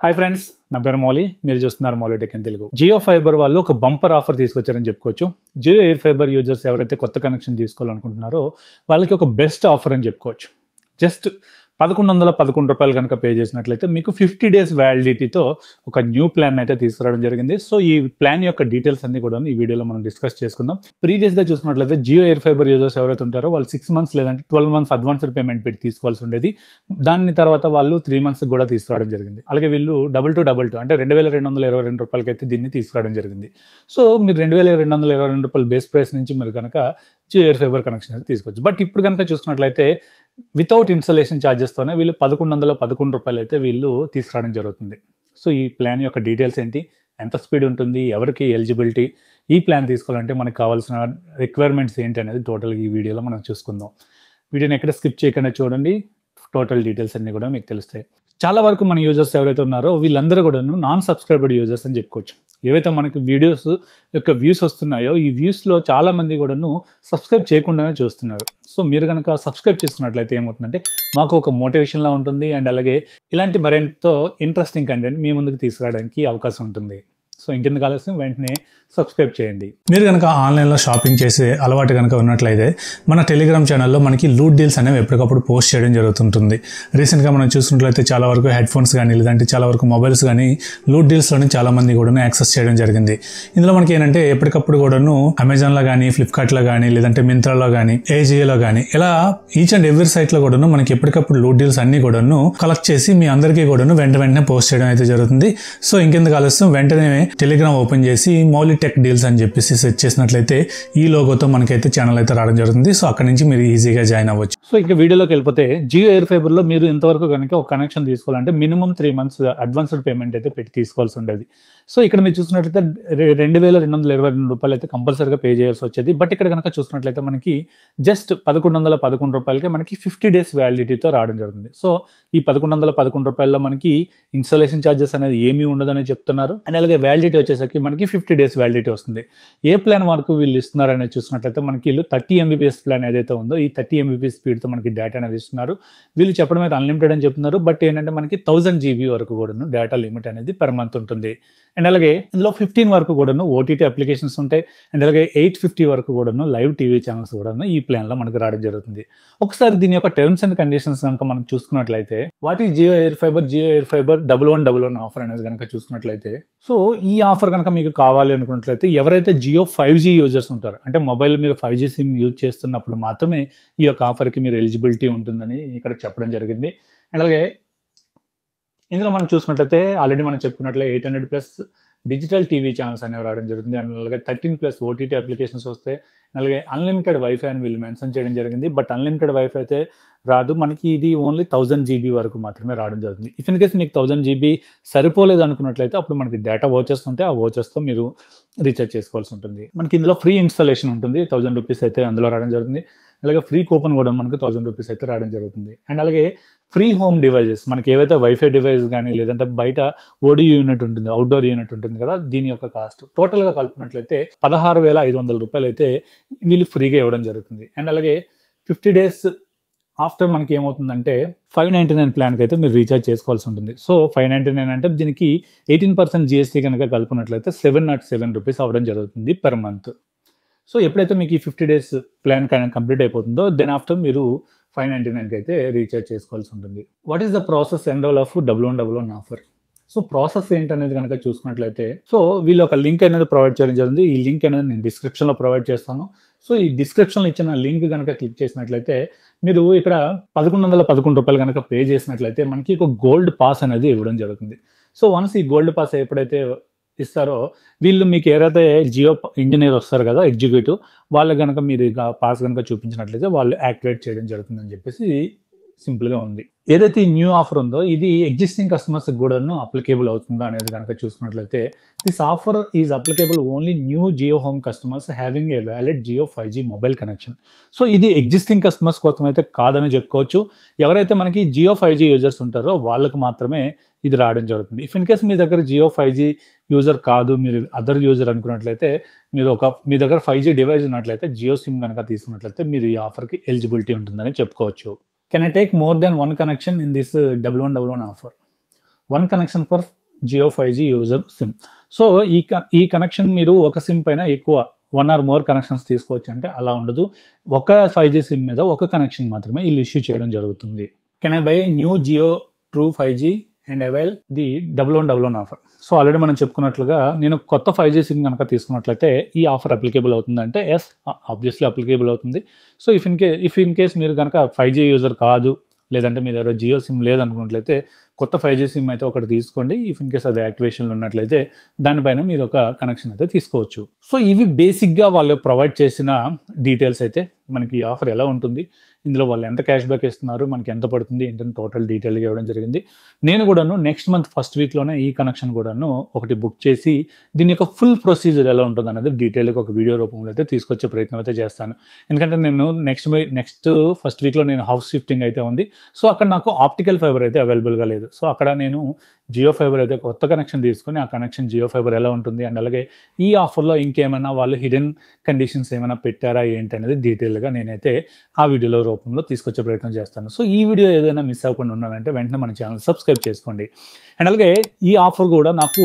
Hi friends, నా పేరు మౌలి. మీరు చూస్తున్నారు Mouli tech in Telugu. Jio fiber వాళ్ళు ఒక బంపర్ ఆఫర్ తీసుకొచ్చారని చెప్పుకోవచ్చు. జియో ఎయిర్ ఫైబర్ యూజర్స్ ఎవరైతే కొత్త కనెక్షన్ తీసుకోవాలనుకుంటున్నారో వాళ్ళకి ఒక బెస్ట్ ఆఫర్ అని చెప్పుకోవచ్చు. జస్ట్ రూ. 1111 కనుక పే చేసినట్లయితే మీకు 50 డేస్ వ్యాలిడిటీతో ఒక న్యూ ప్లాన్ అయితే తీసుకురావడం జరిగింది. సో ఈ ప్లాన్ యొక్క డీటెయిల్స్ అన్ని కూడా ఈ వీడియోలో మనం డిస్కస్ చేసుకుందాం. ప్రీవియస్గా చూసినట్లయితే జియో ఎయిర్ ఫైబర్ యూజర్స్ ఎవరైతే ఉంటారో వాళ్ళు 6 మంత్స్ లేదంటే 12 మంత్స్ అడ్వాన్స్డ్ పేమెంట్ పెట్టి తీసుకోవాల్సి ఉండేది. దాని తర్వాత వాళ్ళు 3 మంత్స్ కూడా తీసుకురావడం జరిగింది. అలాగే వీళ్ళు డబుల్ అంటే రూ. 2222 అయితే దీన్ని తీసుకురావడం జరిగింది. సో మీరు రూ. 2222 బేస్ ప్రైస్ నుంచి మీరు కనుక జియో ఎయిర్ ఫైబర్ కనెక్షన్ అయితే తీసుకోవచ్చు. బట్ ఇప్పుడు కనుక చూసుకున్నట్లయితే వితౌట్ ఇన్స్టాలేషన్ ఛార్జెస్తోనే వీళ్ళు రూ. 1111 అయితే వీళ్ళు తీసుకురావడం జరుగుతుంది. సో ఈ ప్లాన్ యొక్క డీటెయిల్స్ ఏంటి, ఎంత స్పీడ్ ఉంటుంది, ఎవరికి ఎలిజిబిలిటీ, ఈ ప్లాన్ తీసుకోవాలంటే మనకు కావాల్సిన రిక్వైర్మెంట్స్ ఏంటి అనేది టోటల్ ఈ వీడియోలో మనం చూసుకుందాం. వీడియోని ఎక్కడ స్కిప్ చేయకుండా చూడండి, టోటల్ డీటెయిల్స్ అన్ని కూడా మీకు తెలుస్తాయి. చాలా వరకు మన యూజర్స్ ఎవరైతే ఉన్నారో వీళ్ళందరూ కూడా నాన్ సబ్స్క్రైబర్డ్ యూజర్స్ అని చెప్పుకోవచ్చు. ఏవైతే మనకి వీడియోస్ యొక్క వ్యూస్ వస్తున్నాయో ఈ వ్యూస్లో చాలా మంది కూడాను సబ్స్క్రైబ్ చేయకుండానే చూస్తున్నారు. సో మీరు కనుక సబ్స్క్రైబ్ చేసుకున్నట్లయితే ఏమవుతుందంటే మాకు ఒక మోటివేషన్లా ఉంటుంది అండ్ అలాగే ఇలాంటి మరింత ఇంట్రెస్టింగ్ కంటెంట్ మీ ముందుకు తీసుకురావడానికి అవకాశం ఉంటుంది. సో ఇంకెందుకు ఆలస్యం, వెంటనే సబ్స్క్రైబ్ చేయండి. మీరు కనుక ఆన్లైన్లో షాపింగ్ చేసే అలవాటు కనుక ఉన్నట్లయితే మన టెలిగ్రామ్ ఛానల్లో మనకి లూట్ డీల్స్ అనేవి ఎప్పటికప్పుడు పోస్ట్ చేయడం జరుగుతుంటుంది. రీసెంట్గా మనం చూసుకున్నట్లయితే చాలా వరకు హెడ్ ఫోన్స్ కానీ లేదంటే చాలా వరకు మొబైల్స్ కానీ లూట్ డీల్స్లోని చాలా మంది కూడా యాక్సెస్ చేయడం జరిగింది. ఇందులో మనకి ఏంటంటే ఎప్పటికప్పుడు కూడాను అమెజాన్లో కానీ ఫ్లిప్కార్ట్లో కానీ లేదంటే మింత్రాలో కానీ ఏజియోలో కానీ ఇలా ఈచ్ అండ్ ఎవ్రీ సైట్లో కూడాను మనకి ఎప్పటికప్పుడు లూట్ డీల్స్ అన్ని కూడాను కలెక్ట్ చేసి మీ అందరికీ కూడాను వెంటనే పోస్ట్ చేయడం అయితే జరుగుతుంది. సో ఇంకెందుకు ఆలస్యం, వెంటనే టెలిగ్రామ్ ఓపెన్ చేసి మౌలి టెక్ డీల్స్ అని చెప్పేసి సెర్చ్ చేసినట్లయితే ఈ లోగోతో మనకైతే ఛానల్ అయితే రావడం జరుగుతుంది. సో అక్కడ నుంచి మీరు ఈజీగా జాయిన్ అవ్వచ్చు. సో ఇక వీడియోలోకి వెళ్ళిపోతే జియో ఎయిర్ ఫైబర్లో మీరు ఇంతవరకు కనుక ఒక కనెక్షన్ తీసుకోవాలంటే మినిమం 3 మంత్స్ అడ్వాన్స్డ్ పేమెంట్ అయితే పెట్టి తీసుకోవాల్సి ఉండేది. సో ఇక్కడ మీరు చూసినట్లయితే రూ. 2222 అయితే కంపల్సరీగా పే చేయాల్సి వచ్చేది. బట్ ఇక్కడ కనుక చూసినట్లయితే మనకి జస్ట్ రూ. 1111 మనకి 50 డేస్ వ్యాలిడిటీతో రావడం జరుగుతుంది. సో ఈ రూ. 1111 మనకి ఇన్స్టాలేషన్ ఛార్జెస్ అనేది ఏమీ ఉండదని చెప్తున్నారు. అండ్ అలాగే వ్యాలిడిటీ వచ్చేసరికి మనకి 50 డేస్ వ్యాలిడిటీ వస్తుంది. ఏ ప్లాన్ వరకు వీళ్ళు ఇస్తున్నారు అనేది చూసినట్లయితే మనకి వీళ్ళు 30 MBPS ప్లాన్ ఏదైతే ఉందో ఈ 30 MBPS స్పీడ్తో మనకి డేటా అనేది ఇస్తున్నారు. వీళ్ళు చెప్పడం అయితే అన్లిమిటెడ్ అని చెప్తున్నారు. బట్ ఏంటంటే మనకి 1000 GB వరకు కూడా డేటా లిమిట్ అనేది పర్ మంత్ ఉంటుంది. అండ్ అలాగే ఇందులో 15 వరకు కూడాను ఓటీటీ అప్లికేషన్స్ ఉంటాయి. అండ్ అలాగే 850 వరకు కూడాను లైవ్ టీవీ ఛానల్స్ కూడాను ఈ ప్లాన్లో మనకు రావడం జరుగుతుంది. ఒకసారి దీని యొక్క టర్మ్స్ అండ్ కండిషన్స్ కనుక మనం చూసుకున్నట్లయితే వాటి జియో ఎయిర్ ఫైబర్ 1111 ఆఫర్ అనేది కనుక చూసుకున్నట్లయితే, సో ఈ ఆఫర్ కనుక మీకు కావాలి అనుకున్నట్లయితే ఎవరైతే జియో 5G యూజర్స్ ఉంటారో అంటే మొబైల్ మీరు 5G సిమ్ యూజ్ చేస్తున్నప్పుడు మాత్రమే ఈ యొక్క ఆఫర్కి మీరు ఎలిజిబిలిటీ ఉంటుందని ఇక్కడ చెప్పడం జరిగింది. అండ్ అలాగే ఇందులో మనం చూసుకున్నట్లయితే ఆల్రెడీ మనం చెప్పుకున్నట్లే 800+ డిజిటల్ టీవీ ఛానల్స్ అనేవి రావడం జరుగుతుంది. అండ్ అలాగే 13+ ఓటీటీ అప్లికేషన్స్ వస్తాయి. అలాగే అన్లిమిటెడ్ వైఫై అని వీళ్ళు మెన్షన్ చేయడం జరిగింది. బట్ అన్లిమిటెడ్ వైఫై అయితే రాదు, మనకి ఇది ఓన్లీ 1000 GB వరకు మాత్రమే రావడం జరుగుతుంది. ఇఫ్ ఇన్ కేస్ మీకు 1000 GB సరిపోలేదు అనుకున్నట్లయితే అప్పుడు మనకి డేటా వోచర్స్ ఉంటే ఆ వోచర్స్తో మీరు రీఛార్జ్ చేసుకోవాల్సి ఉంటుంది. మనకి ఇందులో ఫ్రీ ఇన్స్టాలేషన్ ఉంటుంది, ₹1000 అయితే అందులో రావడం జరుగుతుంది. అలాగే ఫ్రీ కూపన్ కూడా మనకు ₹1000 అయితే రావడం జరుగుతుంది. అండ్ అలాగే ఫ్రీ హోమ్ డివైజెస్ మనకి ఏవైతే వైఫై డివైస్ కానీ లేదంటే బయట ఓడి యూనిట్ ఉంటుంది, అవుట్డోర్ యూనిట్ ఉంటుంది కదా, దీని యొక్క కాస్ట్ టోటల్గా కలుపుకున్నట్లయితే ₹16,500 అయితే వీళ్ళు ఫ్రీగా ఇవ్వడం జరుగుతుంది. అండ్ అలాగే 50 డేస్ ఆఫ్టర్ మనకి ఏమవుతుందంటే $599 ప్లాన్కి అయితే మీరు రీఛార్జ్ చేసుకోవాల్సి ఉంటుంది. సో $599 అంటే దీనికి 18% GST కనుక కలుపుకున్నట్లయితే ₹707 అవ్వడం జరుగుతుంది పర్ మంత్. సో ఎప్పుడైతే మీకు ఈ 50 డేస్ ప్లాన్ కంప్లీట్ అయిపోతుందో దెన్ ఆఫ్టర్ మీరు $599 అయితే రీఛార్జ్ చేసుకోవాల్సి ఉంటుంది. What is the process and all of 1111 offer? So process ఏంటనేది కనుక చూసుకున్నట్లయితే, సో వీళ్ళు ఒక లింక్ అనేది ప్రొవైడ్ చేయడం జరిగింది. ఈ లింక్ అనేది నేను డిస్క్రిప్షన్లో ప్రొవైడ్ చేస్తాను. సో ఈ డిస్క్రిప్షన్లో ఇచ్చిన లింక్ కనుక క్లిక్ చేసినట్లయితే మీరు ఇక్కడ రూ. 1111 కనుక పే చేసినట్లయితే మనకి ఒక గోల్డ్ పాస్ అనేది ఇవ్వడం జరుగుతుంది. సో వన్స్ ఈ గోల్డ్ పాస్ ఎప్పుడైతే ఇస్తారో వీళ్ళు మీకు ఏదైతే జియో ఇంజనీర్ వస్తారు కదా ఎగ్జిక్యూటివ్, వాళ్ళు కనుక మీరు పాస్ కనుక చూపించినట్లయితే వాళ్ళు యాక్టివేట్ చేయడం జరుగుతుందని చెప్పేసి సింపుల్గా ఉంది. ఏదైతే ఈ న్యూ ఆఫర్ ఉందో ఇది ఎగ్జిస్టింగ్ కస్టమర్స్ కూడాను అప్లికేబుల్ అవుతుందా అనేది కనుక చూసుకున్నట్లయితే this offer is applicable only new Jio home customers having a valid Jio 5G mobile connection. So ఇది ఎగ్జిస్టింగ్ కస్టమర్స్ కోసం అయితే కాదని చెప్పుకోవచ్చు. ఎవరైతే మనకి జియో 5G యూజర్స్ ఉంటారో వాళ్ళకి మాత్రమే ఇది రావడం జరుగుతుంది. ఇఫ్ ఇన్ కేస్ మీ దగ్గర జియో 5G యూజర్ కాదు, మీరు అదర్ యూజర్ అనుకున్నట్లయితే మీ దగ్గర 5G డివైస్ ఉన్నట్లయితే జియో సిమ్ కనుక తీసుకున్నట్లయితే మీరు ఈ ఆఫర్కి ఎలిజిబిలిటీ ఉంటుందని చెప్పుకోవచ్చు. Can I take more than one connection in this 1111 offer? 1 connection for Jio 5G user SIM. So ఈ కనెక్షన్ మీరు ఒక సిమ్ పైన ఎక్కువ 1 ఆర్ మోర్ కనెక్షన్స్ తీసుకోవచ్చు అంటే అలా ఉండదు. ఒక 5G సిమ్ మీద ఒక కనెక్షన్ మాత్రమే వీళ్ళు ఇష్యూ చేయడం జరుగుతుంది. Can I buy new Jio true 5G and avail the 1111 offer. So already మనం చెప్పుకున్నట్లుగా నేను కొత్త 5G సిమ్ కనుక తీసుకున్నట్లయితే ఈ ఆఫర్ అప్లికేబుల్ అవుతుందంటే ఎస్, ఆబ్వియస్లీ అప్లికేబుల్ అవుతుంది. సో ఇఫ్ ఇన్ కేస్ మీరు కనుక 5G యూజర్ కాదు, లేదంటే మీ దగ్గర జియో సిమ్ లేదనుకున్నట్లయితే కొత్త 5G సిమ్ అయితే ఒకటి తీసుకోండి. ఇఫ్ ఇన్ కేస్ అది యాక్టివేషన్లో ఉన్నట్లయితే దానిపైన మీరు ఒక కనెక్షన్ అయితే తీసుకోవచ్చు. సో ఇవి బేసిక్గా వాళ్ళు ప్రొవైడ్ చేసిన డీటెయిల్స్ అయితే మనకి ఈ ఆఫర్ ఎలా ఉంటుంది, ఇందులో వాళ్ళు ఎంత క్యాష్ బ్యాక్ ఇస్తున్నారు, మనకి ఎంత పడుతుంది ఏంటంటే టోటల్ డీటెయిల్గా ఇవ్వడం జరిగింది. నేను కూడాను నెక్స్ట్ మంత్ ఫస్ట్ వీక్లోనే ఈ కనెక్షన్ కూడాను ఒకటి బుక్ చేసి దీని యొక్క ఫుల్ ప్రొసీజర్ ఎలా ఉంటుంది అనేది డీటెయిల్గా ఒక వీడియో రూపంలో అయితే తీసుకొచ్చే ప్రయత్నం అయితే చేస్తాను. ఎందుకంటే నేను నెక్స్ట్ ఫస్ట్ వీక్లో నేను హౌస్ షిఫ్టింగ్ అయితే ఉంది. సో అక్కడ నాకు ఆప్టికల్ ఫైబర్ అయితే అవైలబుల్గా లేదు. సో అక్కడ నేను జియో ఫైబర్ అయితే కొత్త కనెక్షన్ తీసుకొని ఆ కనెక్షన్ జియో ఫైబర్ ఎలా ఉంటుంది అండ్ అలాగే ఈ ఆఫర్లో ఇంకేమైనా వాళ్ళు హిడెన్ కండిషన్స్ ఏమైనా పెట్టారా ఏంటి అనేది డీటెయిల్గా నేనైతే ఆ వీడియోలో రూపంలో తీసుకొచ్చే ప్రయత్నం చేస్తాను. సో ఈ వీడియో ఏదైనా మిస్ అవ్వకుండా ఉన్నానంటే వెంటనే మన ఛానల్ సబ్స్క్రైబ్ చేసుకోండి. అండ్ అలాగే ఈ ఆఫర్ కూడా నాకు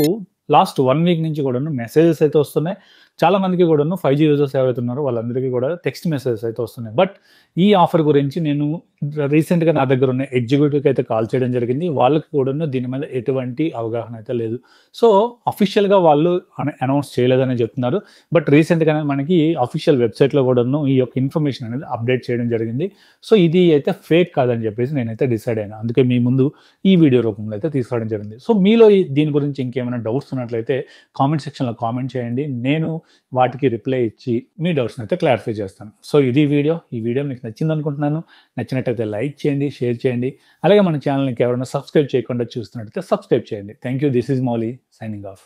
లాస్ట్ 1 వీక్ నుంచి కూడాను మెసేజెస్ అయితే వస్తున్నాయి. చాలా మందికి కూడాను 5G యూజర్స్ ఎవరైతే ఉన్నారో వాళ్ళందరికీ కూడా టెక్స్ట్ మెసేజెస్ అయితే వస్తున్నాయి. బట్ ఈ ఆఫర్ గురించి నేను రీసెంట్గా నా దగ్గర ఉన్న ఎగ్జిక్యూటివ్కి అయితే కాల్ చేయడం జరిగింది. వాళ్ళకి కూడాను దీని మీద ఎటువంటి అవగాహన అయితే లేదు. సో అఫీషియల్గా వాళ్ళు అనౌన్స్ చేయలేదని చెప్తున్నారు. బట్ రీసెంట్గానే మనకి అఫీషియల్ వెబ్సైట్లో కూడాను ఈ యొక్క ఇన్ఫర్మేషన్ అనేది అప్డేట్ చేయడం జరిగింది. సో ఇది అయితే ఫేక్ కాదని చెప్పేసి నేనైతే డిసైడ్ అయినా. అందుకే మీ ముందు ఈ వీడియో రూపంలో అయితే తీసుకోవడం జరిగింది. సో మీలో దీని గురించి ఇంకేమైనా డౌట్స్ ఉన్నట్లయితే కామెంట్ సెక్షన్లో కామెంట్ చేయండి. నేను వాటికి రిప్లై ఇచ్చి మీ డౌట్స్ని అయితే క్లారిఫై చేస్తాను. సో ఇది ఈ వీడియో మీకు నచ్చింది అనుకుంటున్నాను. నచ్చినట్టయితే లైక్ చేయండి, షేర్ చేయండి. అలాగే మన ఛానల్కి ఎవరైనా సబ్స్క్రైబ్ చేయకుండా చూస్తున్నట్టయితే సబ్స్క్రైబ్ చేయండి. Thank you. This is Mouli signing off.